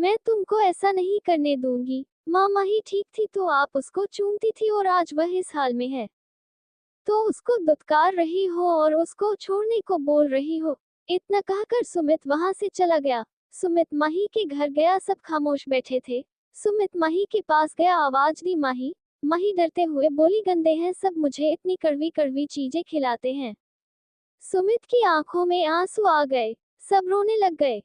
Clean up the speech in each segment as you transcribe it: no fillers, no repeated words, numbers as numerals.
मैं तुमको ऐसा नहीं करने दूंगी। माँ माही ठीक थी तो आप उसको चूमती थी और आज वह इस हाल में है तो उसको दुत्कार रही हो और उसको छोड़ने को बोल रही हो। इतना कहकर सुमित वहां से चला गया। सुमित माही के घर गया, सब खामोश बैठे थे। सुमित माही के पास गया, आवाज दी माही। माही डरते हुए बोली, गंदे हैं सब, मुझे इतनी कड़वी कड़वी चीजें खिलाते हैं। सुमित की आंखों में आंसू आ गए, सब रोने लग गए।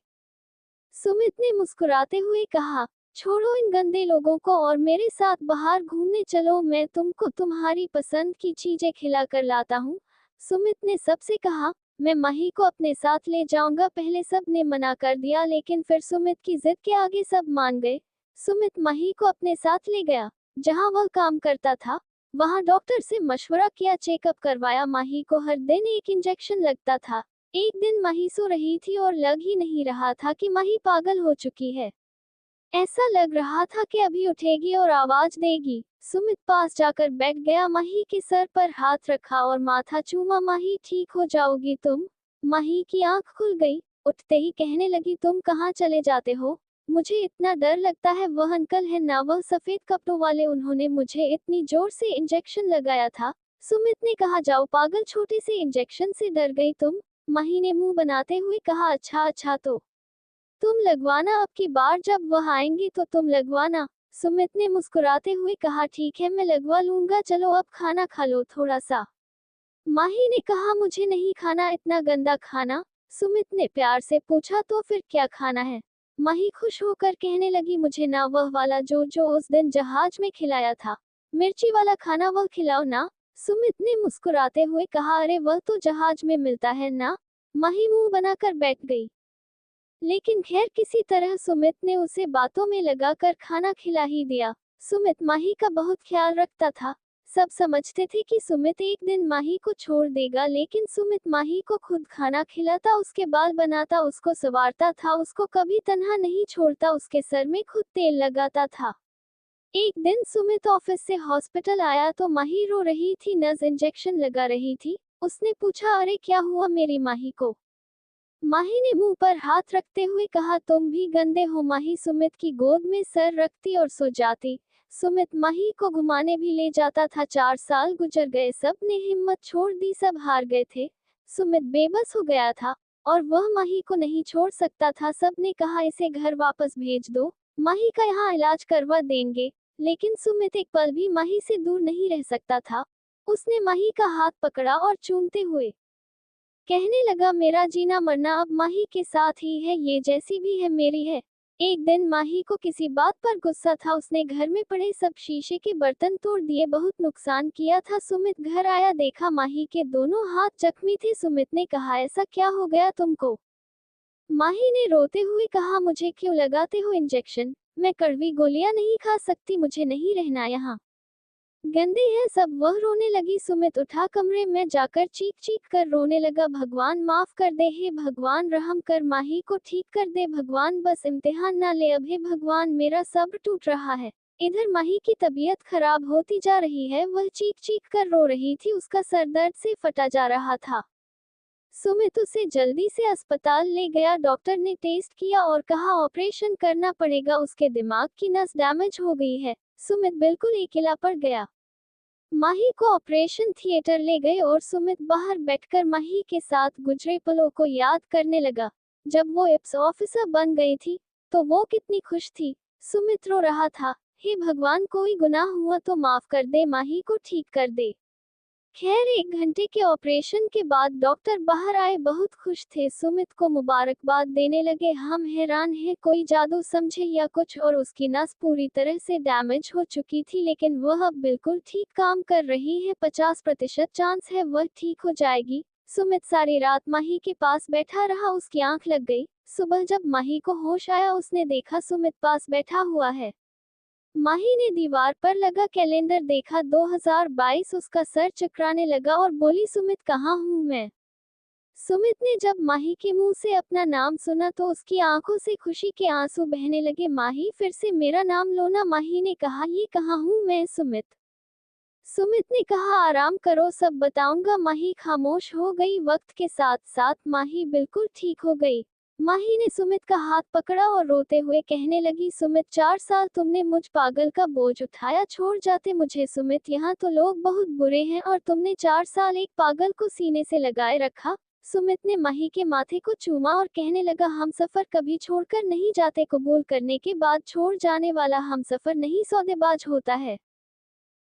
सुमित ने मुस्कुराते हुए कहा, छोड़ो इन गंदे लोगों को और मेरे साथ बाहर घूमने चलो, मैं तुमको तुम्हारी पसंद की चीजें खिला कर लाता हूँ। सुमित ने सबसे कहा, मैं माही को अपने साथ ले जाऊंगा। पहले सब ने मना कर दिया लेकिन फिर सुमित की जिद के आगे सब मान गए। सुमित माही को अपने साथ ले गया जहाँ वह काम करता था। वहाँ डॉक्टर से मशवरा किया, चेकअप करवाया। माही को हर दिन एक इंजेक्शन लगता था। एक दिन माही सो रही थी और लग ही नहीं रहा था कि माही पागल हो चुकी है। ऐसा लग रहा था कि अभी उठेगी और आवाज देगी। सुमित पास जाकर बैठ गया, माही के सर पर हाथ रखा और माथा चूमा। माही, ठीक हो जाओगी तुम। माही की आंख खुल गई। उठते ही कहने लगी, तुम कहाँ चले जाते हो? मुझे इतना डर लगता है। वह अंकल है ना, वह सफेद कपड़ों वाले, उन्होंने मुझे इतनी जोर से इंजेक्शन लगाया था। सुमित ने कहा, जाओ पागल, छोटे से इंजेक्शन से डर गई तुम? माही ने मुंह बनाते हुए कहा, अच्छा अच्छा तो तुम लगवाना, अब की बार जब वह आएंगी तो तुम लगवाना। सुमित ने मुस्कुराते हुए कहा, ठीक है मैं लगवा लूंगा, चलो अब खाना खा लो थोड़ा सा। माही ने कहा, मुझे नहीं खाना इतना गंदा खाना। सुमित ने प्यार से पूछा, तो फिर क्या खाना है? माही खुश होकर कहने लगी, मुझे ना वह वाला जो जो उस दिन जहाज में खिलाया था, मिर्ची वाला खाना वह खिलाओ ना। सुमित ने मुस्कुराते हुए कहा, अरे वह तो जहाज में मिलता है ना। माही मुंह बनाकर बैठ गई। लेकिन खैर किसी तरह सुमित ने उसे बातों में लगाकर खाना खिला ही दिया। सुमित माही का बहुत ख्याल रखता था। सब समझते थे कि सुमित एक दिन माही को छोड़ देगा, लेकिन सुमित माही को खुद खाना खिलाता, उसके बाल बनाता, उसको संवारता था, उसको कभी तन्हा नहीं छोड़ता, उसके सर में खुद तेल लगाता था। एक दिन सुमित ऑफिस से हॉस्पिटल आया तो माही रो रही थी, नस इंजेक्शन लगा रही थी। उसने पूछा, अरे क्या हुआ मेरी माही को? माही ने मुंह पर हाथ रखते हुए कहा, तुम भी गंदे हो। माही सुमित की गोद में सर रखती और सो जाती। सुमित माही को घुमाने भी ले जाता था। 4 साल गुजर गए, सब ने हिम्मत छोड़ दी, सब हार गए थे। सुमित बेबस हो गया था और वह माही को नहीं छोड़ सकता था। सब ने कहा, इसे घर वापस भेज दो, माही का यहाँ इलाज करवा देंगे। लेकिन सुमित एक पल भी माही से दूर नहीं रह सकता था। उसने माही का हाथ पकड़ा और चूमते हुए कहने लगा, मेरा जीना मरना अब माही के साथ ही है, ये जैसी भी है मेरी है। एक दिन माही को किसी बात पर गुस्सा था, उसने घर में पड़े सब शीशे के बर्तन तोड़ दिए, बहुत नुकसान किया था। सुमित घर आया, देखा माही के दोनों हाथ जख्मी थे। सुमित ने कहा, ऐसा क्या हो गया तुमको? माही ने रोते हुए कहा, मुझे क्यों लगाते हो इंजेक्शन? मैं कड़वी गोलियां नहीं खा सकती, मुझे नहीं रहना यहाँ। गंदे हैं सब, वह रोने लगी। सुमित उठा, कमरे में जाकर चीख चीख कर रोने लगा, भगवान माफ कर दे, हे भगवान रहम कर, माही को ठीक कर दे भगवान, बस इम्तिहान ना ले अब, हे भगवान मेरा सब्र टूट रहा है। इधर माही की तबीयत खराब होती जा रही है, वह चीख चीख कर रो रही थी, उसका सर दर्द से फटा जा रहा था। सुमित उसे जल्दी से अस्पताल ले गया। डॉक्टर ने टेस्ट किया और कहा, ऑपरेशन करना पड़ेगा, उसके दिमाग की नस डैमेज हो गई है। सुमित बिल्कुल अकेला पड़ गया। माही को ऑपरेशन थिएटर ले गए और सुमित बाहर बैठकर माही के साथ गुजरे पलों को याद करने लगा। जब वो एप्स ऑफिसर बन गई थी तो वो कितनी खुश थी। सुमित रो रहा था, हे भगवान कोई गुनाह हुआ तो माफ कर दे, माही को ठीक कर दे। खैर 1 घंटे के ऑपरेशन के बाद डॉक्टर बाहर आए, बहुत खुश थे, सुमित को मुबारकबाद देने लगे। हम हैरान हैं, कोई जादू समझे या कुछ, और उसकी नस पूरी तरह से डैमेज हो चुकी थी लेकिन वह अब बिल्कुल ठीक काम कर रही है, 50% चांस है वह ठीक हो जाएगी। सुमित सारी रात माही के पास बैठा रहा, उसकी आंख लग गई। सुबह जब माही को होश आया, उसने देखा सुमित पास बैठा हुआ है। माही ने दीवार पर लगा कैलेंडर देखा, 2022, उसका सर चकराने लगा और बोली, सुमित कहाँ हूँ मैं? सुमित ने जब माही के मुंह से अपना नाम सुना तो उसकी आंखों से खुशी के आंसू बहने लगे। माही फिर से मेरा नाम लो ना। माही ने कहा, ये कहाँ हूँ मैं सुमित? सुमित ने कहा, आराम करो सब बताऊंगा। माही खामोश हो गई। वक्त के साथ साथ माही बिल्कुल ठीक हो गई। माही ने सुमित का हाथ पकड़ा और रोते हुए कहने लगी, सुमित 4 साल तुमने मुझ पागल का बोझ उठाया, छोड़ जाते मुझे सुमित, यहाँ तो लोग बहुत बुरे हैं और तुमने 4 साल एक पागल को सीने से लगाए रखा। सुमित ने माही के माथे को चूमा और कहने लगा, हम सफर कभी छोड़कर नहीं जाते, कबूल करने के बाद छोड़ जाने वाला हम सफर नहीं सौदेबाज होता है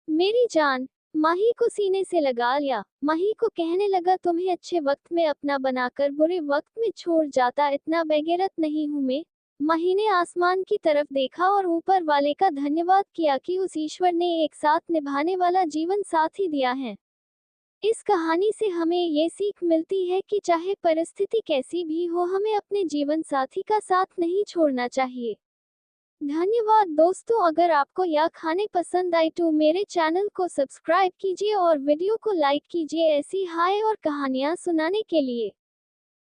मेरी जान। माही को सीने से लगा लिया। माही को कहने लगा, तुम्हें अच्छे वक्त में अपना बनाकर बुरे वक्त में छोड़ जाता, इतना बेगैरत नहीं हूं मैं। माही ने आसमान की तरफ देखा और ऊपर वाले का धन्यवाद किया कि उस ईश्वर ने एक साथ निभाने वाला जीवन साथी दिया है। इस कहानी से हमें ये सीख मिलती है कि चाहे परिस्थिति कैसी भी हो, हमें अपने जीवन साथी का साथ नहीं छोड़ना चाहिए। धन्यवाद दोस्तों, अगर आपको यह खाने पसंद आए तो मेरे चैनल को सब्सक्राइब कीजिए और वीडियो को लाइक कीजिए ऐसी हाय और कहानियाँ सुनाने के लिए।